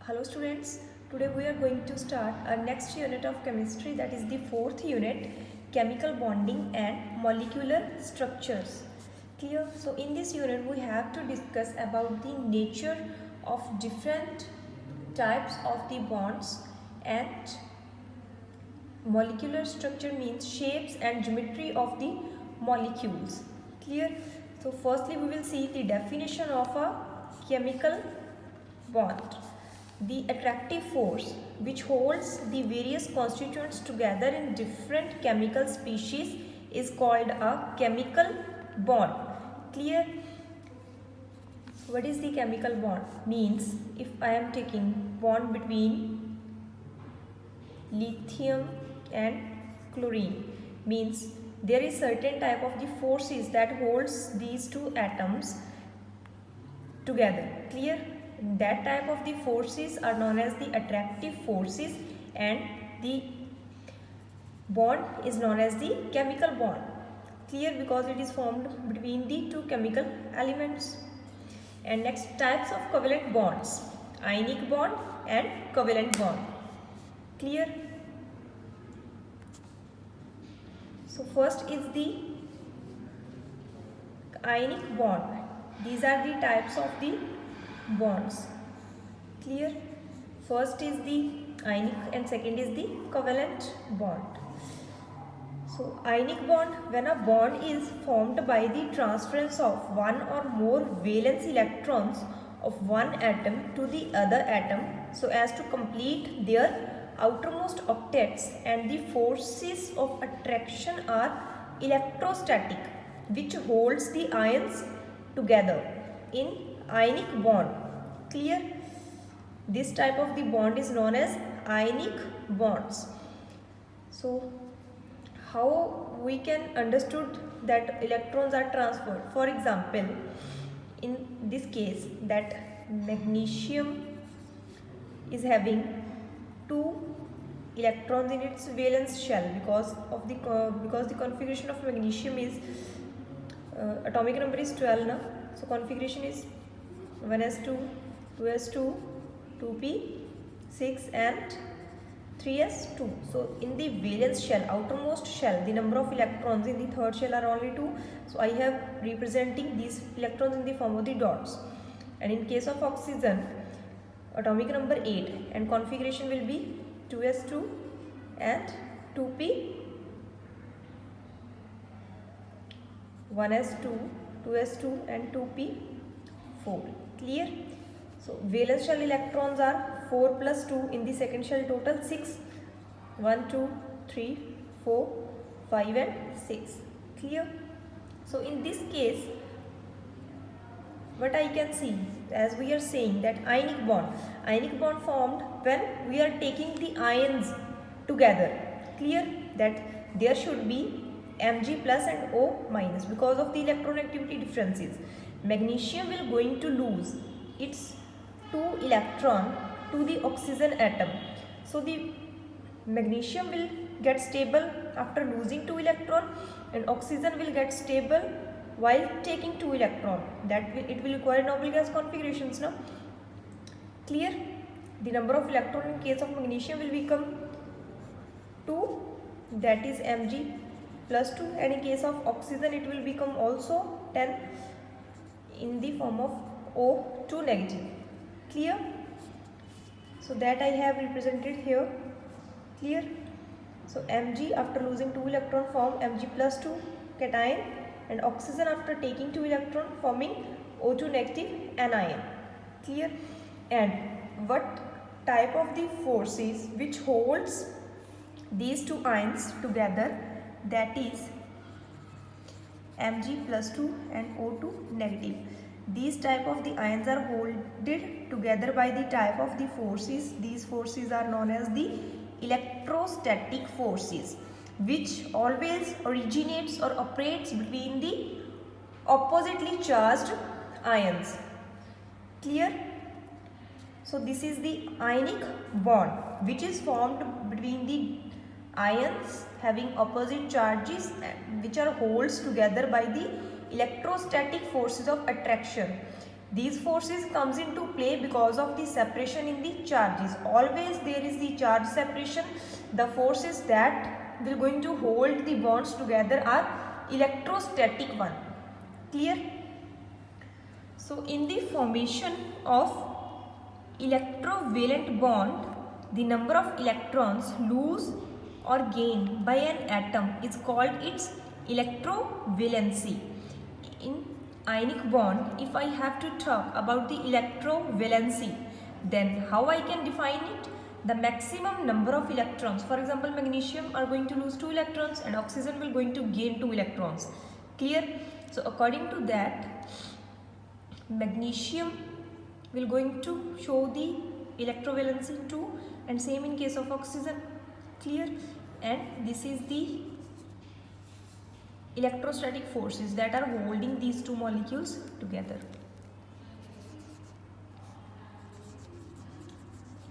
Hello students, today we are going to start our next unit of chemistry, that is the fourth unit, chemical bonding and molecular structures. Clear? So in this unit we have to discuss about the nature of different types of the bonds, and molecular structure means shapes and geometry of the molecules. Clear? So firstly we will see the definition of a chemical bond. The attractive force which holds the various constituents together in different chemical species is called a chemical bond. Clear? What is the chemical bond? Means if I am taking bond between lithium and chlorine, means there is certain type of the forces that holds these two atoms together. Clear? That type of the forces are known as the attractive forces, and the bond is known as the chemical bond. Clear? Because it is formed between the two chemical elements. And next, types of covalent bonds: ionic bond and covalent bond. Clear? So first is the ionic bond. These are the types of the bonds. Clear? First is the ionic and second is the covalent bond. So ionic bond, when a bond is formed by the transference of one or more valence electrons of one atom to the other atom so as to complete their outermost octets, and the forces of attraction are electrostatic, which holds the ions together in ionic bond. Clear? This type of the bond is known as ionic bonds. So how we can understood that electrons are transferred? For example, in this case, that magnesium is having 2 electrons in its valence shell because the configuration of magnesium is atomic number is 12 now. So configuration is 1s2, 2s2, 2p, 6 and 3s2. So in the valence shell, outermost shell, the number of electrons in the third shell are only 2. So I have representing these electrons in the form of the dots. And in case of oxygen, atomic number 8 and configuration will be 2s2 and 2p, 1s2, 2s2 and 2p4. Clear? So valence shell electrons are 4 plus 2, in the second shell total 6, 1, 2, 3, 4, 5 and 6. Clear? So in this case, what I can see, as we are saying that ionic bond formed when we are taking the ions together. Clear? That there should be Mg plus and O minus because of the electronegatividity differences. Magnesium will going to lose its 2 electron to the oxygen atom. So the magnesium will get stable after losing 2 electron, and oxygen will get stable while taking 2 electron. It will require noble gas configurations now. Clear? The number of electron in case of magnesium will become 2, that is Mg plus 2, and in case of oxygen it will become also 10 in the form of O2 negative. Clear? So that I have represented here. Clear? So Mg after losing 2 electron form Mg plus 2 cation, and oxygen after taking 2 electron forming O2 negative anion. Clear? And what type of the forces which holds these two ions together, that is Mg plus 2 and O2 negative. These type of the ions are holded together by the type of the forces. These forces are known as the electrostatic forces, which always originates or operates between the oppositely charged ions. Clear? So this is the ionic bond which is formed between the ions having opposite charges, which are holds together by the electrostatic forces of attraction. These forces comes into play because of the separation in the charges. Always there is the charge separation. The forces that will going to hold the bonds together are electrostatic one. Clear? So in the formation of electrovalent bond, the number of electrons lose or gain by an atom is called its electrovalency. In ionic bond, if I have to talk about the electrovalency, then how I can define it? The maximum number of electrons. For example, magnesium are going to lose 2 electrons and oxygen will going to gain 2 electrons. Clear? So according to that, magnesium will going to show the electrovalency 2, and same in case of oxygen. Clear? And this is the electrostatic forces that are holding these two molecules together.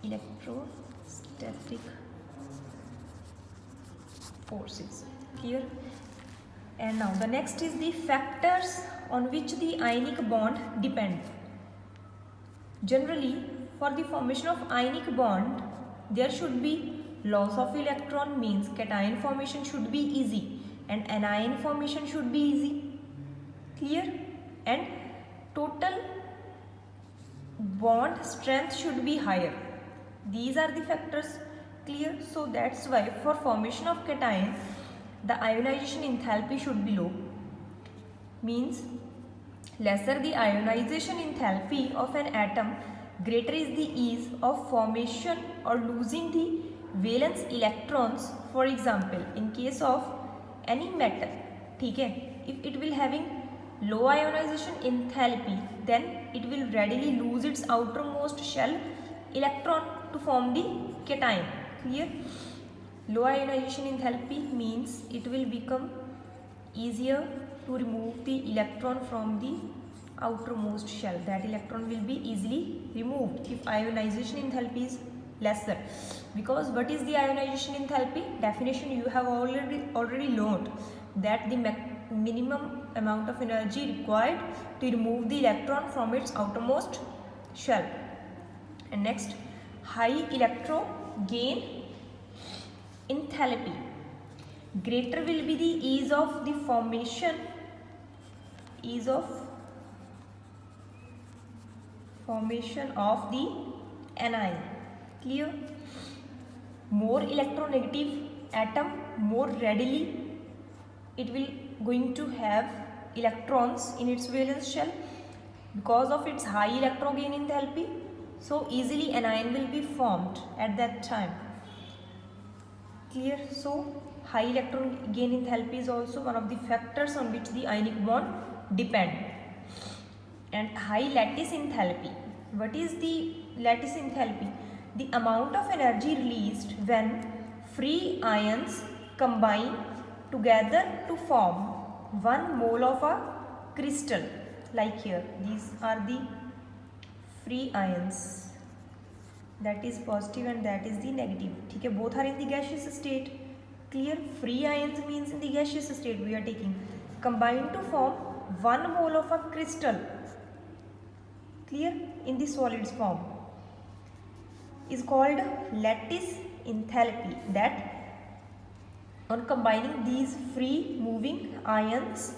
Electrostatic forces. Clear? And now the next is the factors on which the ionic bond depend. Generally, for the formation of ionic bond, there should be loss of electron, means cation formation should be easy and anion formation should be easy. Clear? And total bond strength should be higher. These are the factors. Clear? So that's why for formation of cation, the ionization enthalpy should be low. Means lesser the ionization enthalpy of an atom, greater is the ease of formation or losing the valence electrons. For example, in case of any metal, okay, if it will having low ionization enthalpy, then it will readily lose its outermost shell electron to form the cation. Clear? Low ionization enthalpy means it will become easier to remove the electron from the outermost shell. That electron will be easily removed if ionization enthalpy is lesser. Because what is the ionization enthalpy? Definition you have already learned, that the minimum amount of energy required to remove the electron from its outermost shell. And next, high electron gain enthalpy. Greater will be the ease of the formation of the anion. Clear? More electronegative atom, more readily it will going to have electrons in its valence shell because of its high electron gain enthalpy. So easily anion will be formed at that time. Clear? So high electron gain enthalpy is also one of the factors on which the ionic bond depend. And high lattice enthalpy. What is the lattice enthalpy? The amount of energy released when free ions combine together to form 1 mole of a crystal. Like here, these are the free ions, that is positive and that is the negative. Okay, both are in the gaseous state. Clear? Free ions means in the gaseous state we are taking, combine to form 1 mole of a crystal. Clear? In the solids form is called lattice enthalpy. That on combining these free moving ions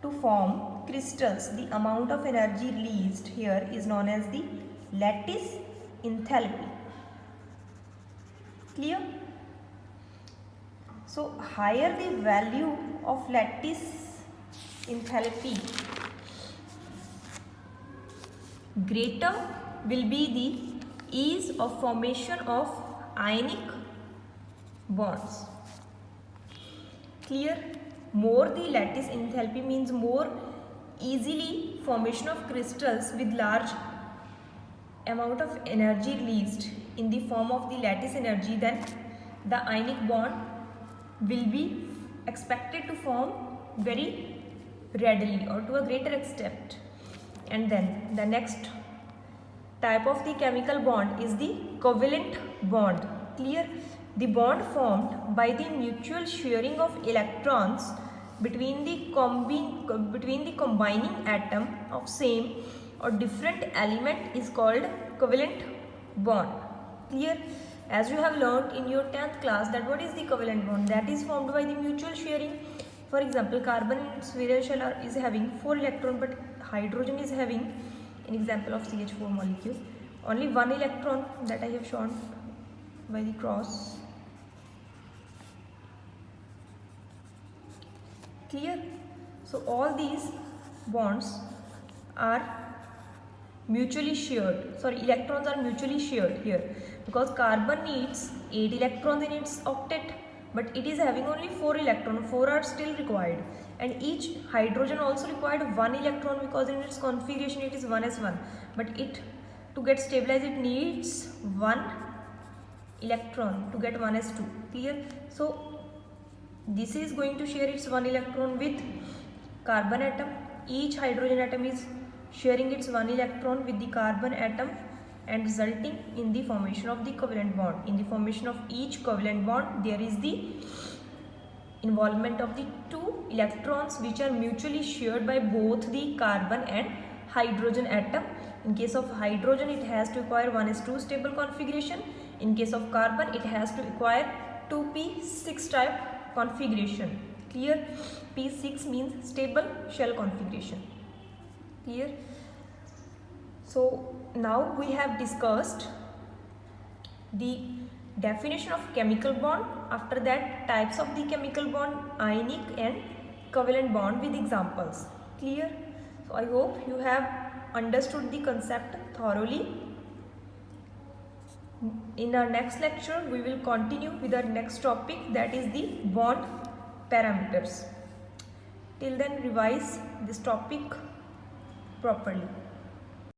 to form crystals, the amount of energy released here is known as the lattice enthalpy. Clear? So higher the value of lattice enthalpy, greater will be the ease of formation of ionic bonds. Clear? More the lattice enthalpy means more easily formation of crystals with large amount of energy released in the form of the lattice energy, then the ionic bond will be expected to form very readily or to a greater extent. And then the next type of the chemical bond is the covalent bond. Clear? The bond formed by the mutual sharing of electrons between the combining atom of same or different element is called covalent bond. Clear? As you have learned in your 10th class that what is the covalent bond? That is formed by the mutual sharing. For example, carbon in its virial shell is having 4 electrons, but hydrogen is having, an example of CH4 molecule, only 1 electron, that I have shown by the cross. Clear? So all these bonds are mutually shared. Sorry, electrons are mutually shared here, because carbon needs 8 electrons in its octet, but it is having only 4 electrons. 4 are still required, and each hydrogen also required 1 electron, because in its configuration it is 1s1, but it, to get stabilized, it needs 1 electron to get 1s2. Clear? So this is going to share its 1 electron with carbon atom. Each hydrogen atom is sharing its 1 electron with the carbon atom, and resulting in the formation of the covalent bond. In the formation of each covalent bond, there is the involvement of the 2 electrons which are mutually shared by both the carbon and hydrogen atom. In case of hydrogen, it has to acquire 1s2 stable configuration. In case of carbon, it has to acquire 2p6 type configuration. Clear? P6 means stable shell configuration. Clear? So now we have discussed the definition of chemical bond. After that, types of the chemical bond, ionic and covalent bond, with examples. Clear? So I hope you have understood the concept thoroughly. In our next lecture, we will continue with our next topic, that is the bond parameters. Till then, revise this topic properly.